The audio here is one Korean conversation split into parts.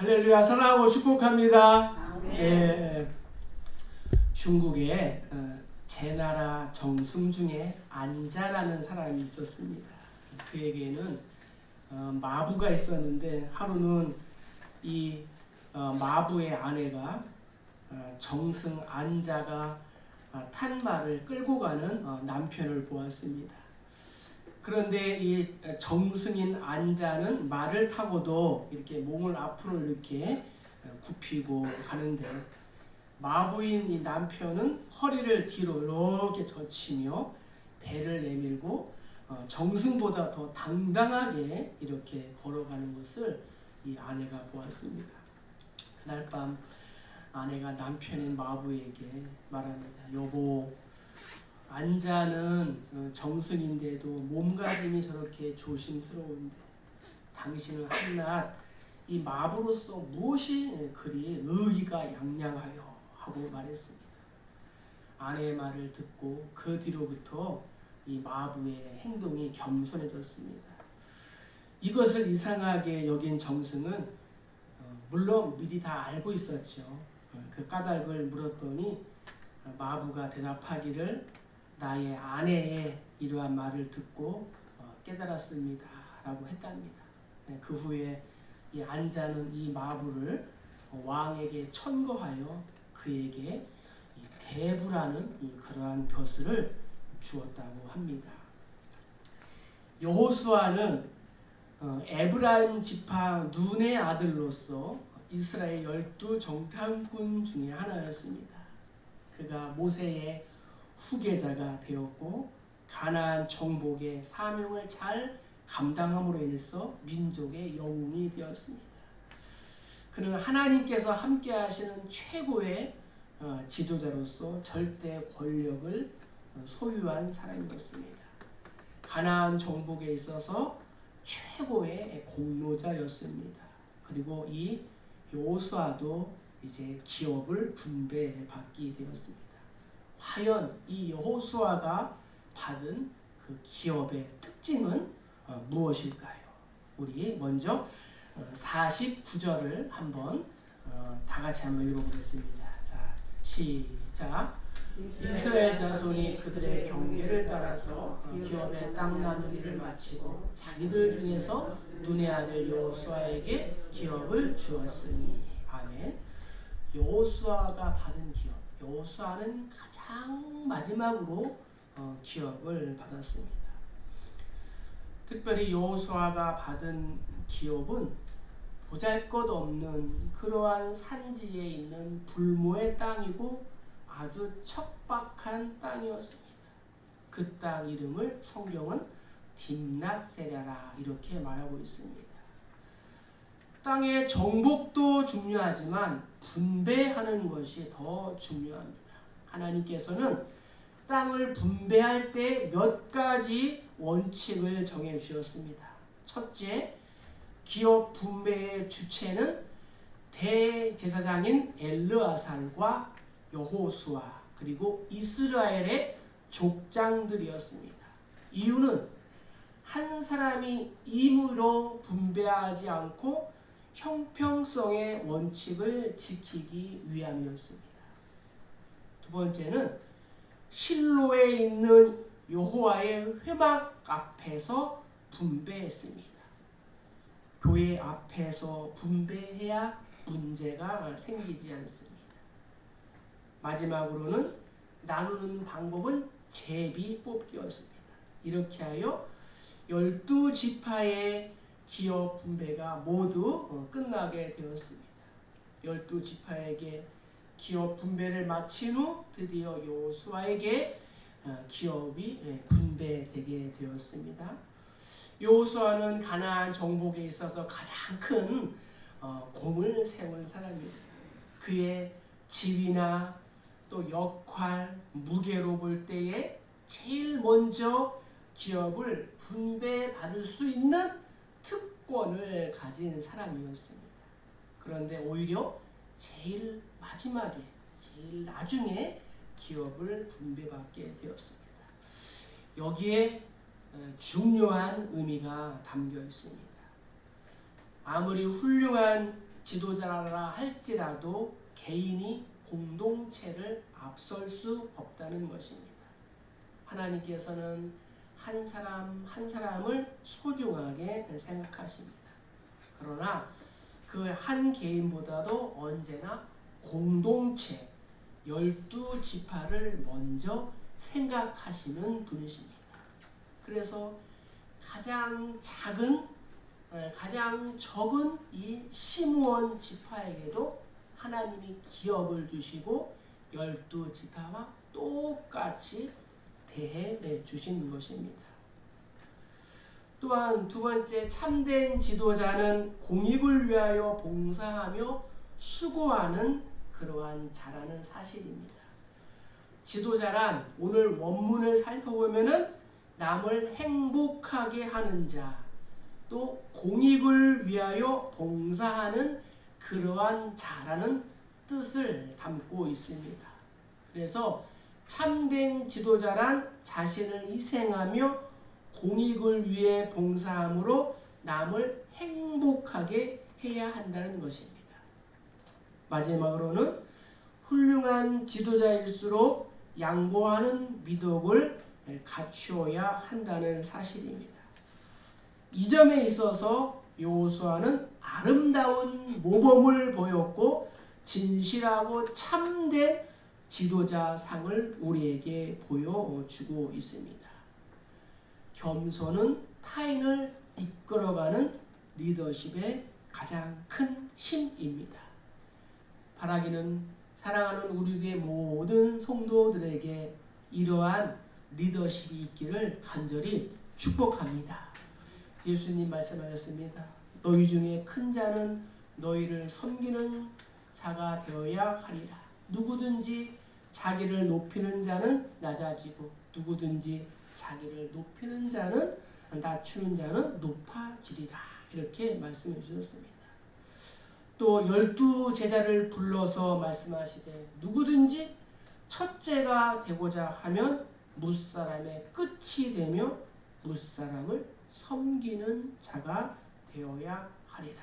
할렐루야, 사랑하고 축복합니다. 아멘. 예, 중국에 제나라 정승 중에 안자라는 사람이 있었습니다. 그에게는 마부가 있었는데 하루는 이 마부의 아내가 정승 안자가 탄 말을 끌고 가는 남편을 보았습니다. 그런데 이 정승인 안자는 말을 타고도 이렇게 몸을 앞으로 이렇게 굽히고 가는데 마부인 이 남편은 허리를 뒤로 이렇게 젖히며 배를 내밀고 정승보다 더 당당하게 이렇게 걸어가는 것을 이 아내가 보았습니다. 그날 밤 아내가 남편인 마부에게 말합니다. 여보, 안자는 정승인데도 몸가짐이 저렇게 조심스러운데 당신은 한낱 이 마부로서 무엇이 그리 의기가 양양하여 하고 말했습니다. 아내의 말을 듣고 그 뒤로부터 이 마부의 행동이 겸손해졌습니다. 이것을 이상하게 여긴 정승은 물론 미리 다 알고 있었죠. 그 까닭을 물었더니 마부가 대답하기를 나의 아내의 이러한 말을 듣고 깨달았습니다 라고 했답니다. 그 후에 이 안자는 이 마부를 왕에게 천거하여 그에게 대부라는 그러한 벼슬을 주었다고 합니다. 여호수아는 에브라임 지파 눈의 아들로서 이스라엘 12 정탐꾼 중에 하나였습니다. 그가 모세의 후계자가 되었고 가나안 정복의 사명을 잘 감당함으로 인해서 민족의 영웅이 되었습니다. 그는 하나님께서 함께 하시는 최고의 지도자로서 절대 권력을 소유한 사람이었습니다. 가나안 정복에 있어서 최고의 공로자였습니다. 그리고 이 여호수아도 이제 기업을 분배받게 되었습니다. 과연 이 여호수아가 받은 그 기업의 특징은 무엇일까요? 우리 먼저 49절을 한번 다 같이 한번 읽어보겠습니다. 자, 시작. 이스라엘 자손이 그들의 경계를 따라서 기업의 땅 나누기를 마치고 자기들 중에서 눈의 아들 여호수아에게 기업을 주었으니. 아멘. 여호수아가 받은 기업. 여호수아는 가장 마지막으로 기업을 받았습니다. 특별히 여호수아가 받은 기업은 보잘것없는 그러한 산지에 있는 불모의 땅이고 아주 척박한 땅이었습니다. 그 땅 이름을 성경은 딥낫세라라 이렇게 말하고 있습니다. 땅의 정복도 중요하지만 분배하는 것이 더 중요합니다. 하나님께서는 땅을 분배할 때 몇 가지 원칙을 정해 주셨습니다. 첫째, 기업 분배의 주체는 대제사장인 엘르아살과 여호수아 그리고 이스라엘의 족장들이었습니다. 이유는 한 사람이 임의로 분배하지 않고 형평성의 원칙을 지키기 위함이었습니다. 두 번째는 실로에 있는 여호와의 회막 앞에서 분배했습니다. 교회 앞에서 분배해야 문제가 생기지 않습니다. 마지막으로는 나누는 방법은 제비 뽑기였습니다. 이렇게 하여 12지파의 기업 분배가 모두 끝나게 되었습니다. 12지파에게 기업 분배를 마친 후 드디어 여호수아에게 기업이 분배되게 되었습니다. 여호수아는 가나안 정복에 있어서 가장 큰 공을 세운 사람입니다. 그의 지위나 또 역할, 무게로 볼 때에 제일 먼저 기업을 분배받을 수 있는 특권을 가진 사람이었습니다. 그런데 오히려 제일 마지막에, 제일 나중에 기업을 분배받게 되었습니다. 여기에 중요한 의미가 담겨 있습니다. 아무리 훌륭한 지도자라 할지라도 개인이 공동체를 앞설 수 없다는 것입니다. 하나님께서는 한 사람 한 사람을 소중하게 생각하십니다. 그러나 그 한 개인보다도 언제나 공동체 12지파를 먼저 생각하시는 분이십니다. 그래서 가장 적은 이 시므온 지파에게도 하나님이 기업을 주시고 12지파와 똑같이 대해 주신 것입니다. 또한 두 번째, 참된 지도자는 공익을 위하여 봉사하며 수고하는 그러한 자라는 사실입니다. 지도자란 오늘 원문을 살펴보면은 남을 행복하게 하는 자, 또 공익을 위하여 봉사하는 그러한 자라는 뜻을 담고 있습니다. 그래서 참된 지도자란 자신을 희생하며 공익을 위해 봉사함으로 남을 행복하게 해야 한다는 것입니다. 마지막으로는 훌륭한 지도자일수록 양보하는 미덕을 갖추어야 한다는 사실입니다. 이 점에 있어서 여호수아는 아름다운 모범을 보였고 진실하고 참된 지도자상을 우리에게 보여주고 있습니다. 겸손은 타인을 이끌어가는 리더십의 가장 큰 힘입니다. 바라기는 사랑하는 우리 교회 모든 성도들에게 이러한 리더십이 있기를 간절히 축복합니다. 예수님 말씀하셨습니다. 너희 중에 큰 자는 너희를 섬기는 자가 되어야 하리라. 누구든지 자기를 높이는 자는 낮아지고 누구든지 자기를 높이는 자는 낮추는 자는 높아지리라. 이렇게 말씀해 주셨습니다. 또 12제자를 불러서 말씀하시되 누구든지 첫째가 되고자 하면 무사람의 끝이 되며 무사람을 섬기는 자가 되어야 하리라.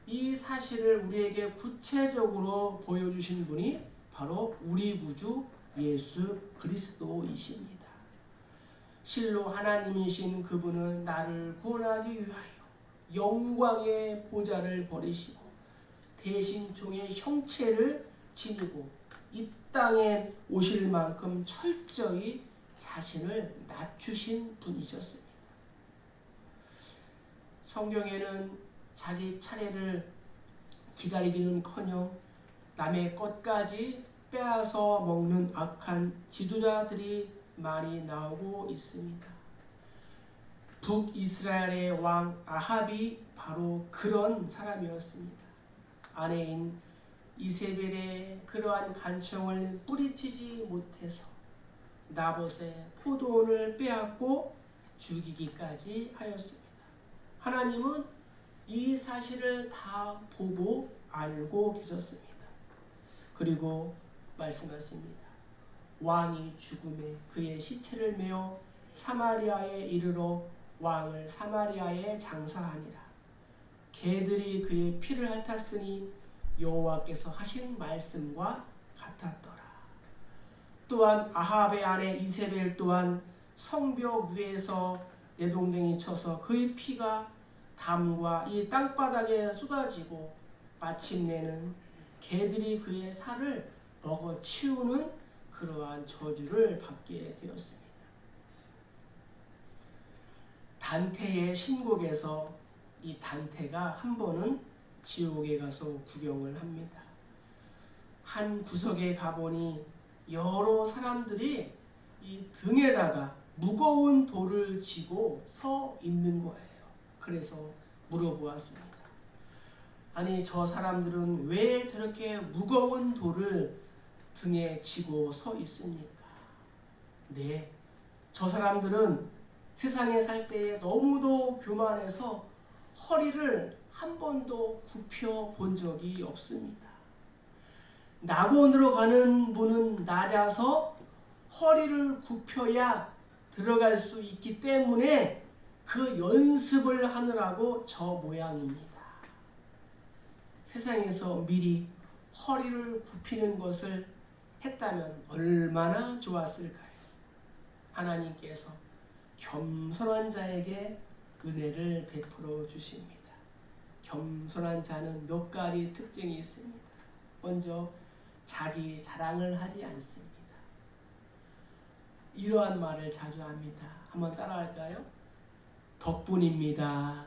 이 사실을 우리에게 구체적으로 보여주신 분이 바로 우리 구주 예수 그리스도이십니다. 실로 하나님이신 그분은 나를 구원하기 위하여 영광의 보좌를 버리시고 대신종의 형체를 지니고 이 땅에 오실 만큼 철저히 자신을 낮추신 분이셨습니다. 성경에는 자기 차례를 기다리기는커녕 남의 것까지 빼앗아 먹는 악한 지도자들이 많이 나오고 있습니다. 북이스라엘의 왕 아합이 바로 그런 사람이었습니다. 아내인 이세벨의 그러한 간청을 뿌리치지 못해서 나봇의 포도원을 빼앗고 죽이기까지 하였습니다. 하나님은 이 사실을 다 보고 알고 계셨습니다. 그리고 말씀하십니다. 왕이 죽음에 그의 시체를 메어 사마리아에 이르러 왕을 사마리아에 장사하니라. 개들이 그의 피를 핥았으니 여호와께서 하신 말씀과 같았더라. 또한 아합의 아내 이세벨 또한 성벽 위에서 내동댕이 쳐서 그의 피가 담과 이 땅바닥에 쏟아지고 마침내는 개들이 그의 살을 먹어치우는 그러한 저주를 받게 되었습니다. 단테의 신곡에서 이 단테가 한 번은 지옥에 가서 구경을 합니다. 한 구석에 가보니 여러 사람들이 이 등에다가 무거운 돌을 지고 서 있는 거예요. 그래서 물어보았습니다. 아니, 저 사람들은 왜 저렇게 무거운 돌을 등에 지고 서 있습니까? 네, 저 사람들은 세상에 살 때에 너무도 교만해서 허리를 한 번도 굽혀 본 적이 없습니다. 낙원으로 가는 문은 낮아서 허리를 굽혀야 들어갈 수 있기 때문에 그 연습을 하느라고 저 모양입니다. 세상에서 미리 허리를 굽히는 것을 했다면 얼마나 좋았을까요? 하나님께서 겸손한 자에게 은혜를 베풀어 주십니다. 겸손한 자는 몇 가지 특징이 있습니다. 먼저 자기 자랑을 하지 않습니다. 이러한 말을 자주 합니다. 한번 따라할까요? 덕분입니다.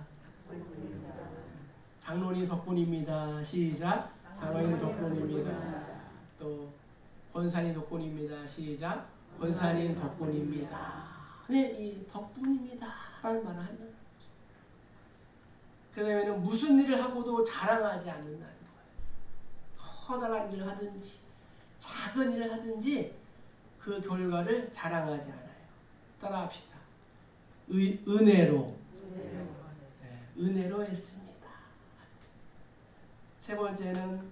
장로님 덕분입니다. 시작. 장로님 덕분입니다. 또 권사님 덕분입니다. 시작. 권사님 덕분입니다. 네, 이 덕분입니다 라는 말을 한다는 거죠. 그 다음에는 무슨 일을 하고도 자랑하지 않는다는 거예요. 커다란 일을 하든지 작은 일을 하든지 그 결과를 자랑하지 않아요. 따라합시다. 은혜로. 네, 은혜로 했습니다. 세 번째는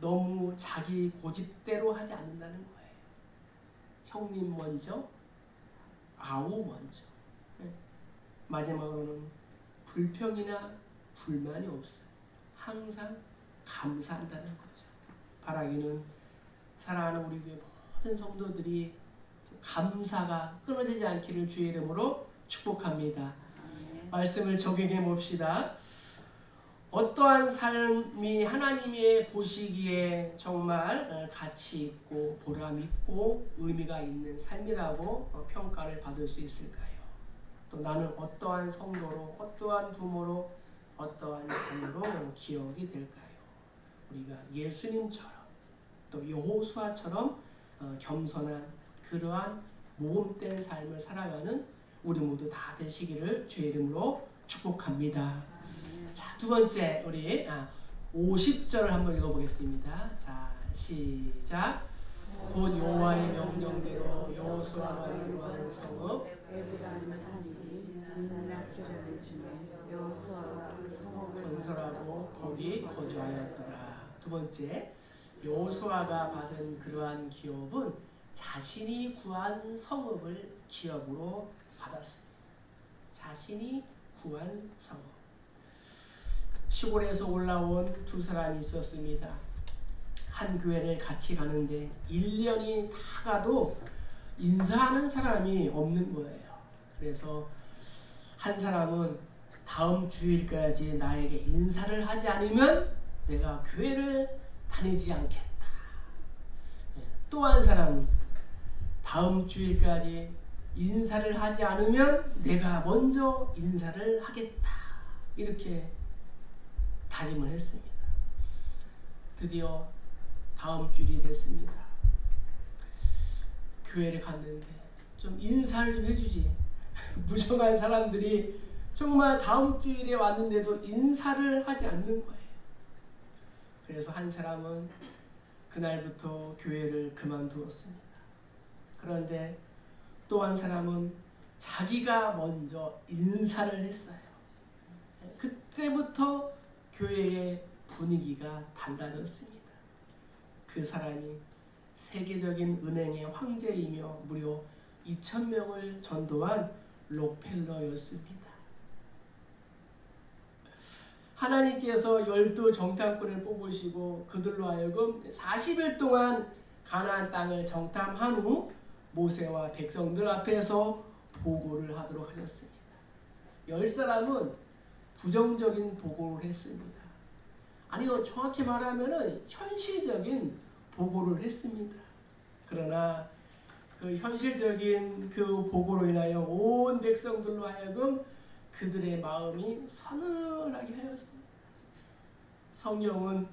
너무 자기 고집대로 하지 않는다는 거예요. 형님 먼저, 아우 먼저. 네. 마지막으로는 불평이나 불만이 없어요. 항상 감사한다는 거죠. 바라기는 사랑하는 우리 교회 모든 성도들이 감사가 끊어지지 않기를 주의 이름으로 축복합니다. 말씀을 적용해 봅시다. 어떠한 삶이 하나님이 보시기에 정말 가치 있고 보람 있고 의미가 있는 삶이라고 평가를 받을 수 있을까요? 또 나는 어떠한 성도로, 어떠한 부모로, 어떠한 자녀로 기억이 될까요? 우리가 예수님처럼 또 여호수아처럼 겸손한 그러한 모범된 삶을 살아가는 우리 모두 다 되시기를 주의 이름으로 축복합니다. 자, 두 번째 우리 50절을 한번 읽어보겠습니다. 자, 시작. 곧 여호와의 명령대로 여호수아가 이루한 성읍 건설하고 거기 거주하였더라. 두 번째, 여호수아가 받은 그러한 기업은 자신이 구한 성읍을 기업으로 받았습니다. 자신이 구한 성읍. 시골에서 올라온 두 사람이 있었습니다. 한 교회를 같이 가는데 1년이 다 가도 인사하는 사람이 없는 거예요. 그래서 한 사람은 다음 주일까지 나에게 인사를 하지 않으면 내가 교회를 다니지 않겠다. 또 한 사람은 다음 주일까지 인사를 하지 않으면 내가 먼저 인사를 하겠다. 이렇게 다짐을 했습니다. 드디어 다음 주일이 됐습니다. 교회를 갔는데 좀 인사를 좀 해주지. 무정한 사람들이 정말 다음 주일에 왔는데도 인사를 하지 않는 거예요. 그래서 한 사람은 그날부터 교회를 그만두었습니다. 그런데 또 한 사람은 자기가 먼저 인사를 했어요. 그때부터 교회의 분위기가 달라졌습니다. 그 사람이 세계적인 은행의 황제이며 무려 2,000명을 전도한 록펠러였습니다. 하나님께서 12 정탐꾼을 뽑으시고 그들로 하여금 40일 동안 가나안 땅을 정탐한 후 모세와 백성들 앞에서 보고를 하도록 하셨습니다. 10사람은 부정적인 보고를 했습니다. 아니요, 정확히 말하면 현실적인 보고를 했습니다. 그러나 그 현실적인 그 보고로 인하여 온 백성들로 하여금 그들의 마음이 서늘하게 하였습니다. 성경은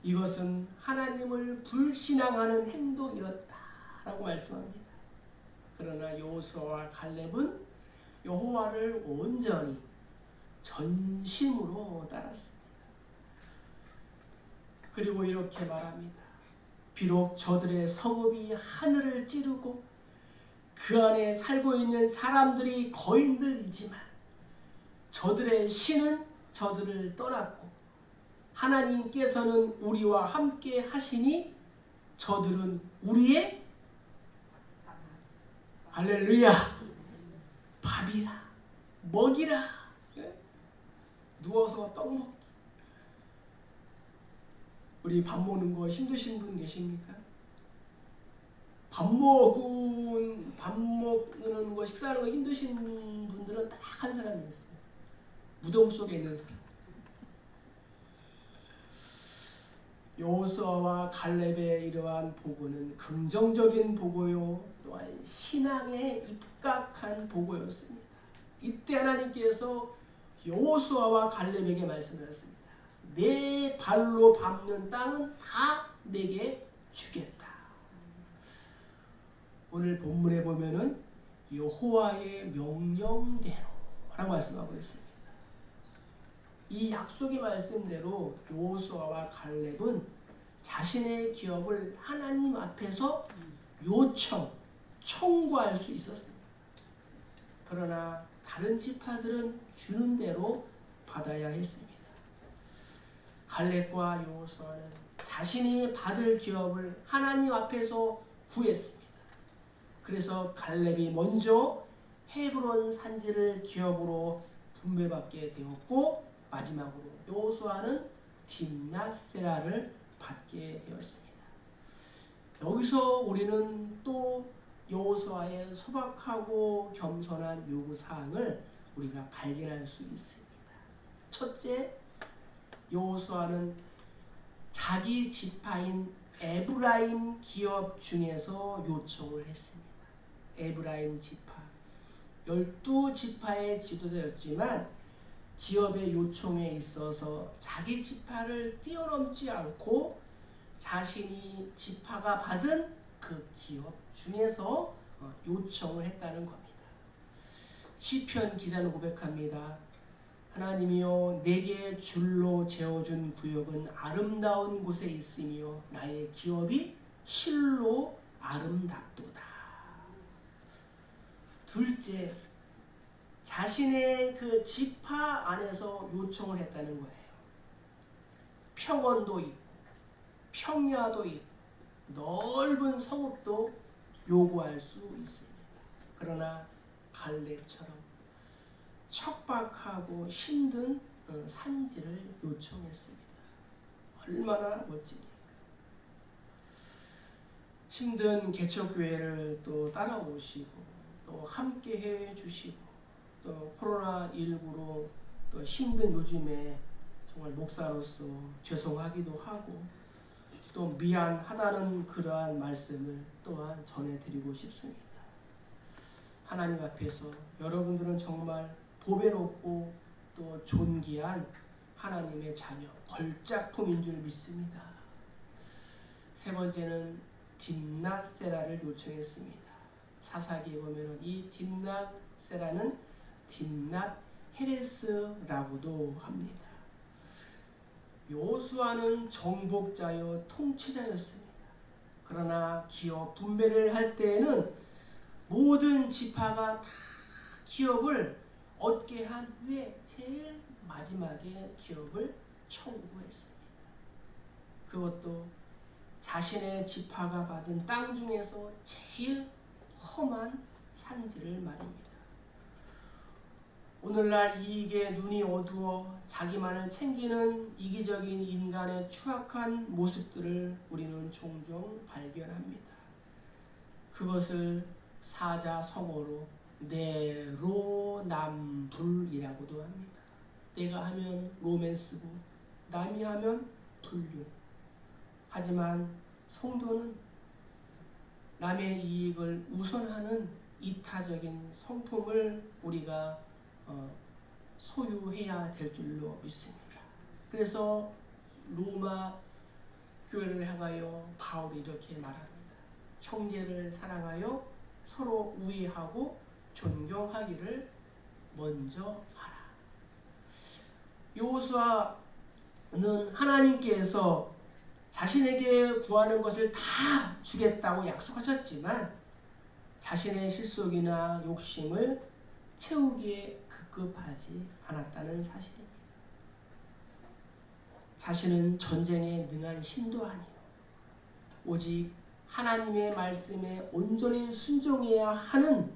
이것은 하나님을 불신앙하는 행동이었다라고 말씀합니다. 그러나 여호수아와 갈렙은 여호와를 온전히 전심으로 따랐습니다. 그리고 이렇게 말합니다. 비록 저들의 성읍이 하늘을 찌르고 그 안에 살고 있는 사람들이 거인들이지만 저들의 신은 저들을 떠났고 하나님께서는 우리와 함께 하시니 저들은 우리의 할렐루야 밥이라 먹이라 누워서 떡 먹기. 우리 밥 먹는 거 힘드신 분 계십니까? 밥 먹는 거, 식사하는 거 힘드신 분들은 딱 한 사람이 있어요. 무덤 속에 있는 사람. 여호수아와 갈렙의 이러한 보고는 긍정적인 보고요, 또한 신앙에 입각한 보고였습니다. 이때 하나님께서 여호수아와 갈렙에게 말씀하셨습니다. 내 발로 밟는 땅은 다 내게 주겠다. 오늘 본문에 보면은 여호와의 명령대로 라고 말씀하고 있습니다. 이 약속의 말씀대로 여호수아와 갈렙은 자신의 기업을 하나님 앞에서 청구할 수 있었습니다. 그러나 다른 지파들은 주는 대로 받아야 했습니다. 갈렙과 여호수아는 자신이 받을 기업을 하나님 앞에서 구했습니다. 그래서 갈렙이 먼저 헤브론 산지를 기업으로 분배받게 되었고, 마지막으로 여호수아는 딥낫세라를 받게 되었습니다. 여기서 우리는 또 여호수아의 소박하고 겸손한 요구사항을 우리가 발견할 수 있습니다. 첫째, 여호수아는 자기 지파인 에브라임 기업 중에서 요청을 했습니다. 에브라임 지파, 12지파의 지도자였지만 기업의 요청에 있어서 자기 지파를 뛰어넘지 않고 자신이 지파가 받은 그 기업 중에서 요청을 했다는 겁니다. 시편 기자는 고백합니다. 하나님이여, 내게 줄로 재어준 구역은 아름다운 곳에 있으며 나의 기업이 실로 아름답도다. 둘째, 자신의 그 지파 안에서 요청을 했다는 거예요. 평원도 있고 평야도 있고 넓은 성읍도 요구할 수 있습니다. 그러나 갈렙처럼 척박하고 힘든 산지를 요청했습니다. 얼마나 멋집니까? 힘든 개척교회를 또 따라오시고 또 함께 해주시고 또 코로나19로 또 힘든 요즘에 정말 목사로서 죄송하기도 하고 또 미안하다는 그러한 말씀을 또한 전해드리고 싶습니다. 하나님 앞에서 여러분들은 정말 보배롭고 또 존귀한 하나님의 자녀, 걸작품인 줄 믿습니다. 세 번째는 딥낫세라를 요청했습니다. 사사기에 보면 이 딥낫세라는 딥낫 헤레스라고도 합니다. 여호수아는 정복자여 통치자였습니다. 그러나 기업 분배를 할 때에는 모든 지파가 다 기업을 얻게 한 후에 제일 마지막에 기업을 청구했습니다. 그것도 자신의 지파가 받은 땅 중에서 제일 험한 산지를 말입니다. 오늘날 이익에 눈이 어두워 자기만을 챙기는 이기적인 인간의 추악한 모습들을 우리는 종종 발견합니다. 그것을 사자성어로 내로남불이라고도 합니다. 내가 하면 로맨스고 남이 하면 불륜. 하지만 성도는 남의 이익을 우선하는 이타적인 성품을 우리가 소유해야 될 줄로 믿습니다. 그래서 로마 교회를 향하여 바울이 이렇게 말합니다. 형제를 사랑하여 서로 우애하고 존경하기를 먼저 하라. 여호수아는 하나님께서 자신에게 구하는 것을 다 주겠다고 약속하셨지만 자신의 실속이나 욕심을 채우기에 급급하지 않았다는 사실입니다. 자신은 전쟁에 능한 신도 아니요 오직 하나님의 말씀에 온전히 순종해야 하는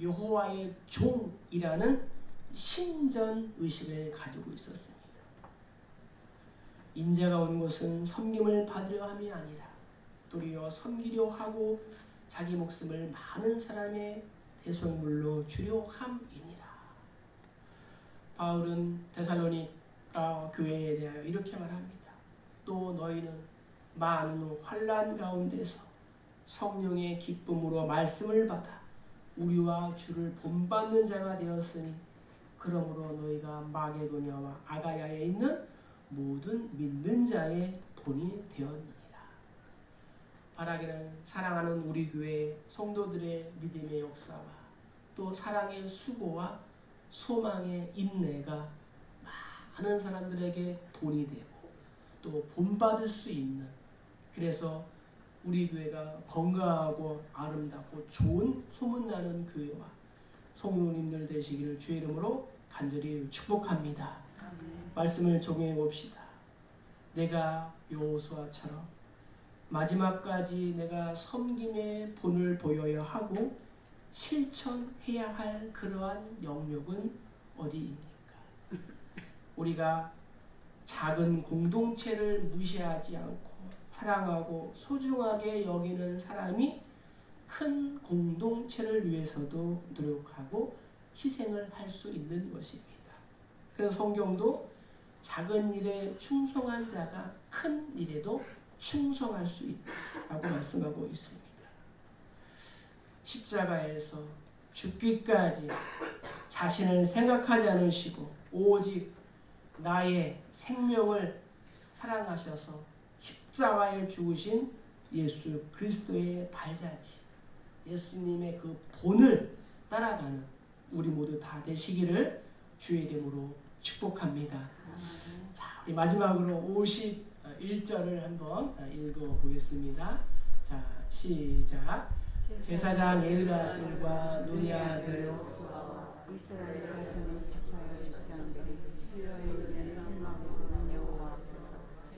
여호와의 종이라는 신전 의식을 가지고 있었습니다. 인자가 온 것은 섬김을 받으려 함이 아니라 도리어 섬기려 하고 자기 목숨을 많은 사람의 대속물로 주려 함이니라. 바울은 데살로니가 교회에 대하여 이렇게 말합니다. 또 너희는 많은 환난 가운데서 성령의 기쁨으로 말씀을 받아 우리와 주를 본받는 자가 되었으니 그러므로 너희가 마게도냐와 아가야에 있는 모든 믿는 자의 본이 되었느니라. 바라기는 사랑하는 우리 교회 성도들의 믿음의 역사와 또 사랑의 수고와 소망의 인내가 많은 사람들에게 돈이 되고 또 본받을 수 있는, 그래서 우리 교회가 건강하고 아름답고 좋은 소문나는 교회와 성도님들 되시기를 주의 이름으로 간절히 축복합니다. 말씀을 적용해 봅시다. 내가 여호수아처럼 마지막까지 내가 섬김의 본을 보여야 하고 실천해야 할 그러한 영역은 어디입니까? 우리가 작은 공동체를 무시하지 않고 사랑하고 소중하게 여기는 사람이 큰 공동체를 위해서도 노력하고 희생을 할 수 있는 것입니다. 그래서 성경도 작은 일에 충성한 자가 큰 일에도 충성할 수 있다고 말씀하고 있습니다. 십자가에서 죽기까지 자신을 생각하지 않으시고 오직 나의 생명을 사랑하셔서 십자가에 죽으신 예수 그리스도의 발자취, 예수님의 그 본을 따라가는 우리 모두 다 되시기를 주의 이름으로 축복합니다. 자, 우리 마지막으로 51절을 한번 읽어보겠습니다. 자, 시작. 제사장 엘가슬과 눈의 아들 이스라엘 가정의 지파의 직장들이 주여의 은혜를 희망으로 여호와 앞에서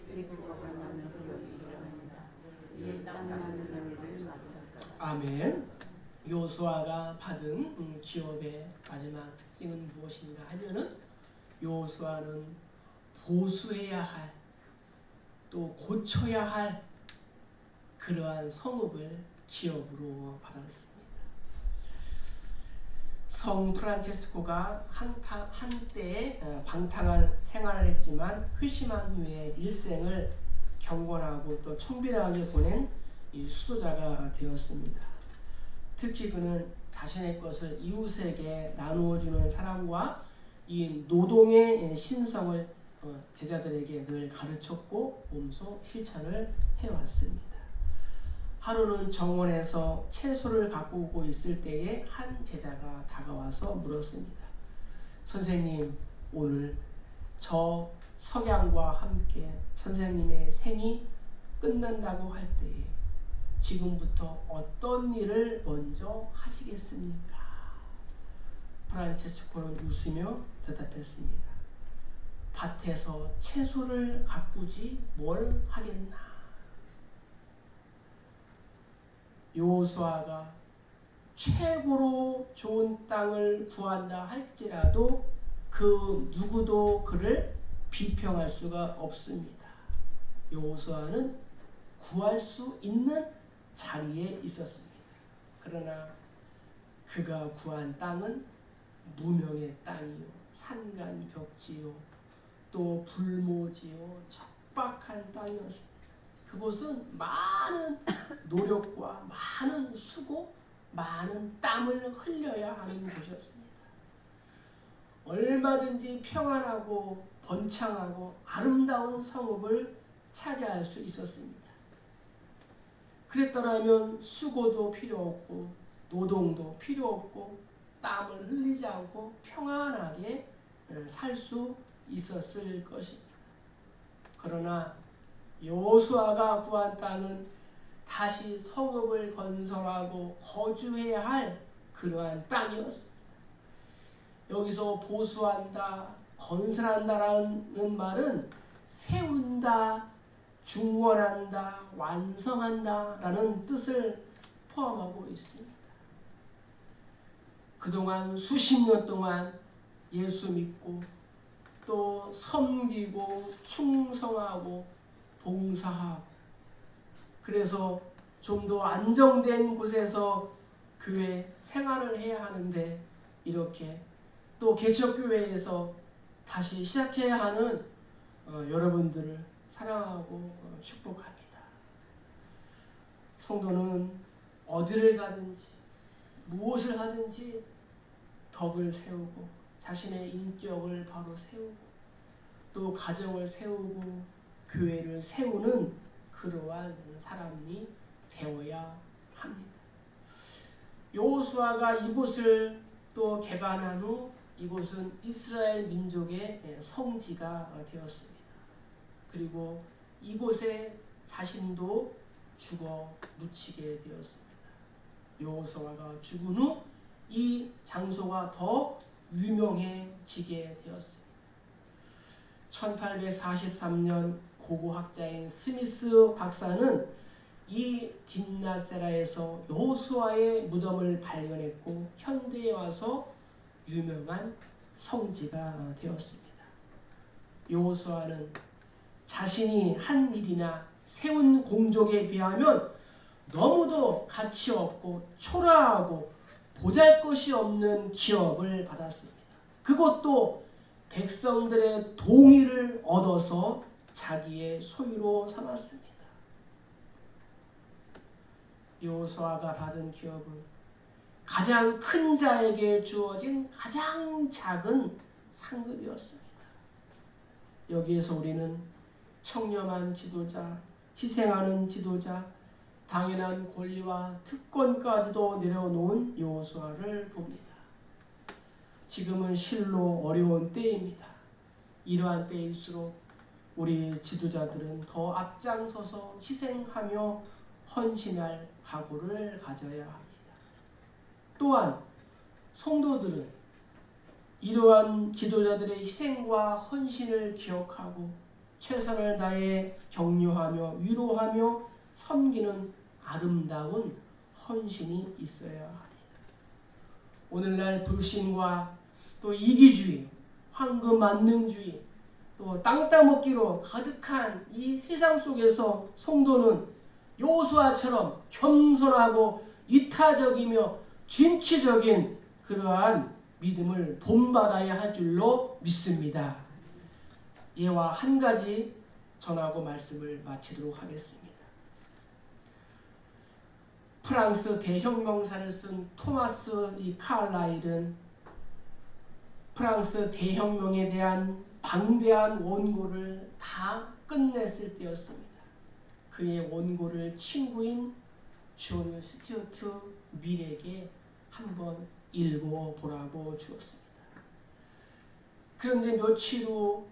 기부적을 나누어 기업이기를 합니다. 이에 땅나는 너희를 마쳤다. 아멘. 여호수아가 받은 기업의 마지막 특징은 무엇인가 하면은 여호수아는 보수해야 할, 또 고쳐야 할 그러한 성읍을 기업으로 받았습니다. 성 프란체스코가 한때 방탕한 생활을 했지만 회심한 후에 일생을 경건하고 또 청결하게 보낸 이 수도자가 되었습니다. 특히 그는 자신의 것을 이웃에게 나누어주는 사랑과 이 노동의 신성을 제자들에게 늘 가르쳤고 몸소 실천을 해왔습니다. 하루는 정원에서 채소를 갖고 오고 있을 때에 한 제자가 다가와서 물었습니다. 선생님, 오늘 저 석양과 함께 선생님의 생이 끝난다고 할 때에 지금부터 어떤 일을 먼저 하시겠습니까? 프란체스코는 웃으며 대답했습니다. 밭에서 채소를 가꾸지 뭘 하겠나. 여호수아가 최고로 좋은 땅을 구한다 할지라도 그 누구도 그를 비평할 수가 없습니다. 여호수아는 구할 수 있는 자리에 있었습니다. 그러나 그가 구한 땅은 무명의 땅이요, 산간벽지요, 또 불모지요, 척박한 땅이었습니다. 그곳은 많은 노력과 많은 수고, 많은 땀을 흘려야 하는 곳이었습니다. 얼마든지 평안하고 번창하고 아름다운 성읍을 차지할 수 있었습니다. 그랬더라면 수고도 필요 없고 노동도 필요 없고 땀을 흘리지 않고 평안하게 살 수 있었을 것입니다. 그러나 여호수아가 구한 땅은 다시 성읍을 건설하고 거주해야 할 그러한 땅이었습니다. 여기서 보수한다, 건설한다라는 말은 세운다, 중원한다, 완성한다라는 뜻을 포함하고 있습니다. 그동안 수십 년 동안 예수 믿고 또 섬기고 충성하고 봉사하고, 그래서 좀 더 안정된 곳에서 교회 생활을 해야 하는데 이렇게 또 개척교회에서 다시 시작해야 하는 여러분들을 사랑하고 축복합니다. 성도는 어디를 가든지 무엇을 하든지 덕을 세우고 자신의 인격을 바로 세우고 또 가정을 세우고 교회를 세우는 그러한 사람이 되어야 합니다. 여호수아가 이곳을 또 개간한 후 이곳은 이스라엘 민족의 성지가 되었습니다. 그리고 이곳에 자신도 죽어 묻히게 되었습니다. 여호수아가 죽은 후 이 장소가 더 유명해지게 되었습니다. 1843년 고고학자인 스미스 박사는 이 딥나세라에서 여호수아의 무덤을 발견했고 현대에 와서 유명한 성지가 되었습니다. 여호수아는 자신이 한 일이나 세운 공적에 비하면 너무도 가치 없고 초라하고 보잘것이 없는 기업을 받았습니다. 그것도 백성들의 동의를 얻어서 자기의 소유로 삼았습니다. 여호수아가 받은 기업은 가장 큰 자에게 주어진 가장 작은 상급이었습니다. 여기에서 우리는 청렴한 지도자, 희생하는 지도자, 당연한 권리와 특권까지도 내려놓은 여호수아를 봅니다. 지금은 실로 어려운 때입니다. 이러한 때일수록 우리 지도자들은 더 앞장서서 희생하며 헌신할 각오를 가져야 합니다. 또한 성도들은 이러한 지도자들의 희생과 헌신을 기억하고 최선을 다해 격려하며 위로하며 섬기는 아름다운 헌신이 있어야 합니다. 오늘날 불신과 또 이기주의, 황금만능주의, 또 땅 따먹기로 가득한 이 세상 속에서 성도는 여호수아처럼 겸손하고 이타적이며 진취적인 그러한 믿음을 본받아야 할 줄로 믿습니다. 예와 한 가지 전하고 말씀을 마치도록 하겠습니다. 프랑스 대혁명사를 쓴 토마스 카를라일은 프랑스 대혁명에 대한 방대한 원고를 다 끝냈을 때였습니다. 그의 원고를 친구인 존 스튜어트 밀에게 한번 읽어보라고 주었습니다. 그런데 며칠 후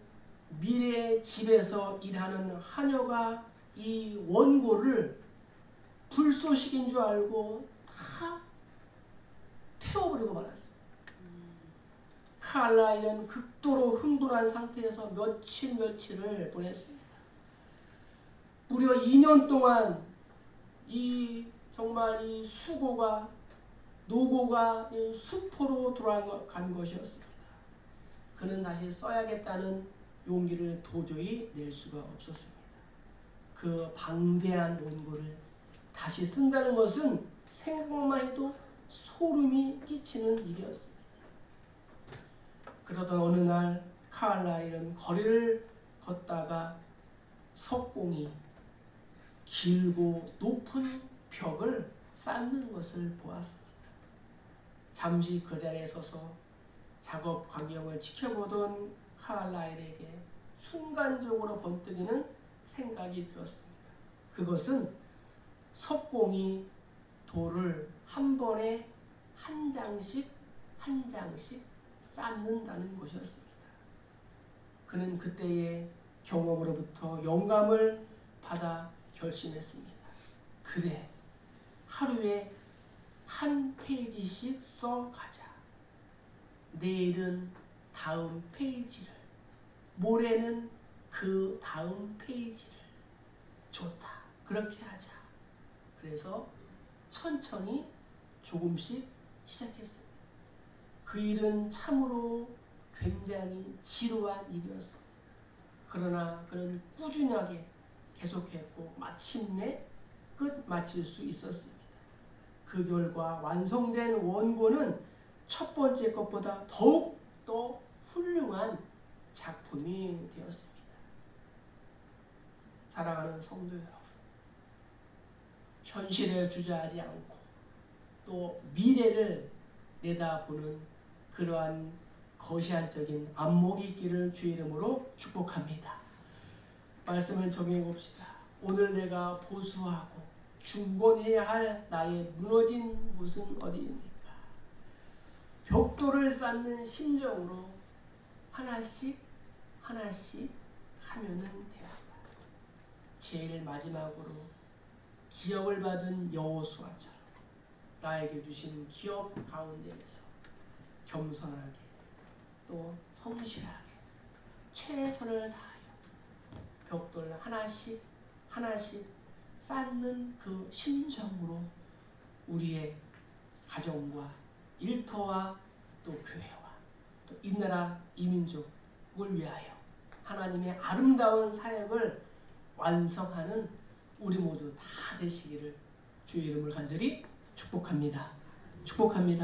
밀의 집에서 일하는 하녀가 이 원고를 불쏘시개인 줄 알고 다 태워버리고 말았어요. 칼라일은 극도로 흥분한 상태에서 며칠을 보냈습니다. 무려 2년 동안 정말 이 수고가 노고가 수포로 돌아간 것이었습니다. 그는 다시 써야겠다는 용기를 도저히 낼 수가 없었습니다. 그 방대한 원고를 다시 쓴다는 것은 생각만 해도 소름이 끼치는 일이었습니다. 그러던 어느 날 카를라일은 거리를 걷다가 석공이 길고 높은 벽을 쌓는 것을 보았습니다. 잠시 그 자리에 서서 작업 광경을 지켜보던 카를라일에게 순간적으로 번뜩이는 생각이 들었습니다. 그것은 석공이 돌을 한 번에 한 장씩 쌓는다는 것이었습니다. 그는 그때의 경험으로부터 영감을 받아 결심했습니다. 그래, 하루에 한 페이지씩 써가자. 내일은 다음 페이지를, 모레는 그 다음 페이지를. 좋다, 그렇게 하자. 그래서 천천히 조금씩 시작했습니다. 그 일은 참으로 굉장히 지루한 일이었습니다. 그러나 그는 꾸준하게 계속했고 마침내 끝마칠 수 있었습니다. 그 결과 완성된 원고는 첫 번째 것보다 더욱 더 훌륭한 작품이 되었습니다. 사랑하는 성도 여러분, 현실에 주저하지 않고 또 미래를 내다보는 그러한 거시안적인 안목이 있기를 주의 이름으로 축복합니다. 말씀을 적용해 봅시다. 오늘 내가 보수하고 중본해야 할 나의 무너진 곳은 어디입니까? 벽돌을 쌓는 심정으로 하나씩 하나씩 하면은 됩니다. 제일 마지막으로 기업을 받은 여호수아처럼 나에게 주신 기업 가운데에서 겸손하게 또 성실하게 최선을 다하여 벽돌 하나씩 하나씩 쌓는 그 심정으로 우리의 가정과 일터와 또 교회와 또 이 나라 이 민족을 위하여 하나님의 아름다운 사역을 완성하는 우리 모두 다 되시기를 주의 이름을 간절히 축복합니다. 축복합니다.